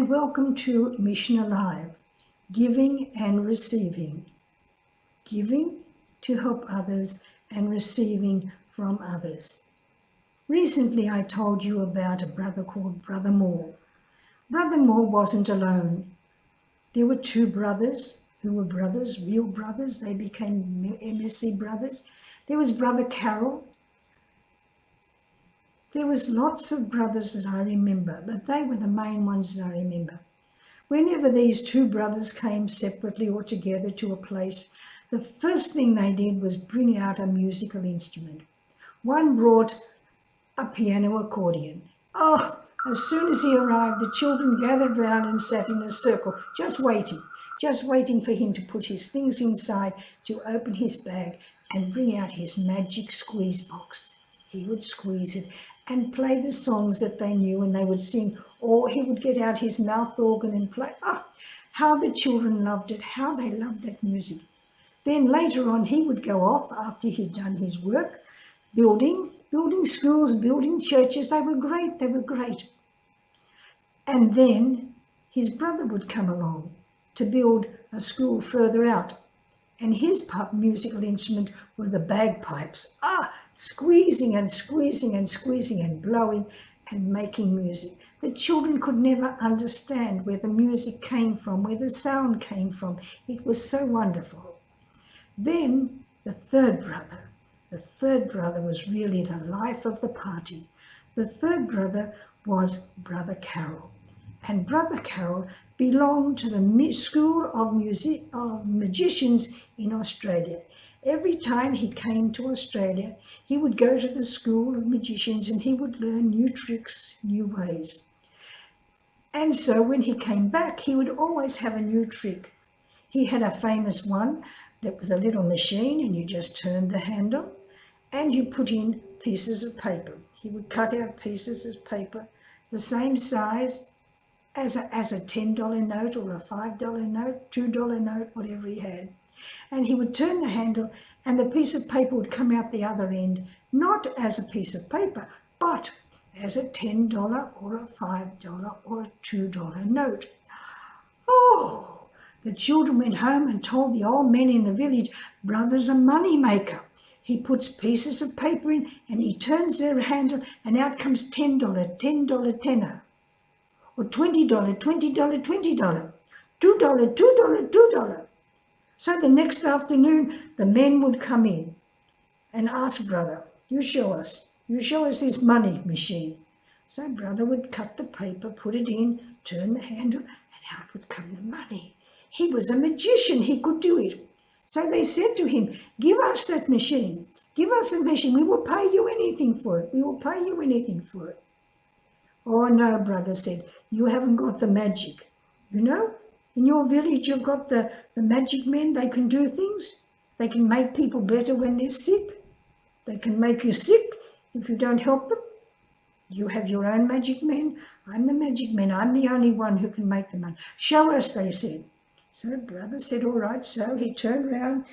and welcome to Mission Alive, giving and receiving. Giving to help others and receiving from others. Recently I told you about a brother called Brother Moore. Brother Moore wasn't alone. There were two brothers who were brothers, real brothers. They became MSC brothers. There was Brother Carol. There was lots of brothers that I remember, but they were the main ones that I remember. Whenever these two brothers came separately or together to a place, the first thing they did was bring out a musical instrument. One brought a piano accordion. Oh, as soon as he arrived, the children gathered round and sat in a circle, just waiting for him to put his things inside, to open his bag and bring out his magic squeeze box. He would squeeze it and play the songs that they knew, and they would sing, or he would get out his mouth organ and play. Oh, how the children loved it, how they loved that music. Then later on, he would go off after he'd done his work, building schools, building churches. They were great. And then his brother would come along to build a school further out. And his musical instrument were the bagpipes. Squeezing and blowing and making music. The children could never understand where the music came from, where the sound came from. It was so wonderful. Then the third brother was really the life of the party. The third brother was Brother Carol. And Brother Carol belonged to the School of Magicians in Australia. Every time he came to Australia, he would go to the School of Magicians and he would learn new tricks, new ways. And so when he came back, he would always have a new trick. He had a famous one that was a little machine, and you just turned the handle and you put in pieces of paper. He would cut out pieces of paper the same size as a $10 note or a $5 note, $2 note, whatever he had. And he would turn the handle and the piece of paper would come out the other end, not as a piece of paper, but as a $10 or a $5 or a $2 note. Oh, the children went home and told the old men in the village, Brother's a money maker. He puts pieces of paper in and he turns their handle and out comes $10 tenner. Or $20, $20, $2. So the next afternoon, the men would come in and ask Brother, you show us this money machine. So Brother would cut the paper, put it in, turn the handle, and out would come the money. He was a magician, he could do it. So they said to him, give us that machine. Give us the machine, we will pay you anything for it. We will pay you anything for it. Oh no, Brother said, you haven't got the magic. You know, in your village you've got the magic men, they can do things. They can make people better when they're sick. They can make you sick if you don't help them. You have your own magic men. I'm the magic man. I'm the only one who can make them money. Show us, they said. So Brother said, all right. So he turned around,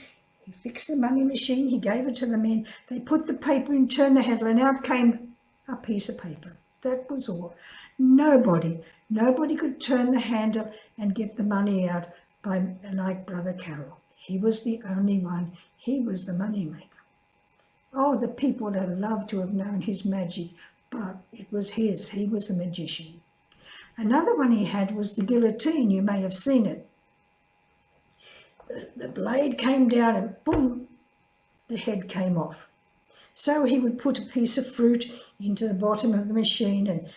he fixed the money machine, he gave it to the men. They put the paper in, turned the handle, and out came a piece of paper. That was all. Nobody could turn the handle and get the money out like Brother Carol. He was the only one. He was the money maker. Oh, the people would have loved to have known his magic, but it was his. He was a magician. Another one he had was the guillotine. You may have seen it. The blade came down and boom, the head came off. So he would put a piece of fruit into the bottom of the machine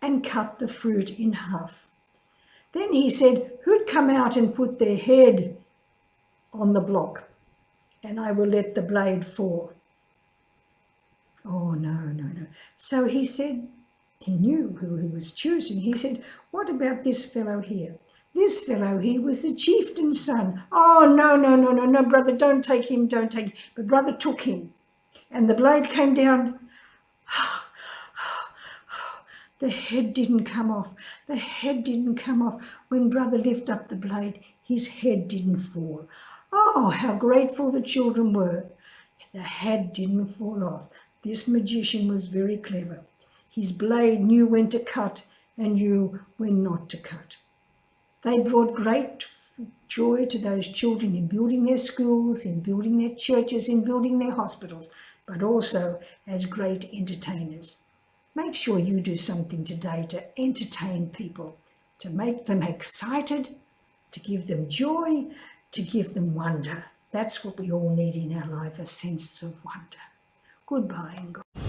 and cut the fruit in half. Then he said, who'd come out and put their head on the block, and I will let the blade fall. Oh, no. So he said, he knew who he was choosing. He said, what about this fellow here? This fellow here was the chieftain's son. Oh, no, Brother, don't take him. But Brother took him, and the blade came down. The head didn't come off. When Brother lifted up the blade, his head didn't fall. Oh, how grateful the children were. The head didn't fall off. This magician was very clever. His blade knew when to cut and you when not to cut. They brought great joy to those children in building their schools, in building their churches, in building their hospitals, but also as great entertainers. Make sure you do something today to entertain people, to make them excited, to give them joy, to give them wonder. That's what we all need in our life, a sense of wonder. Goodbye and God.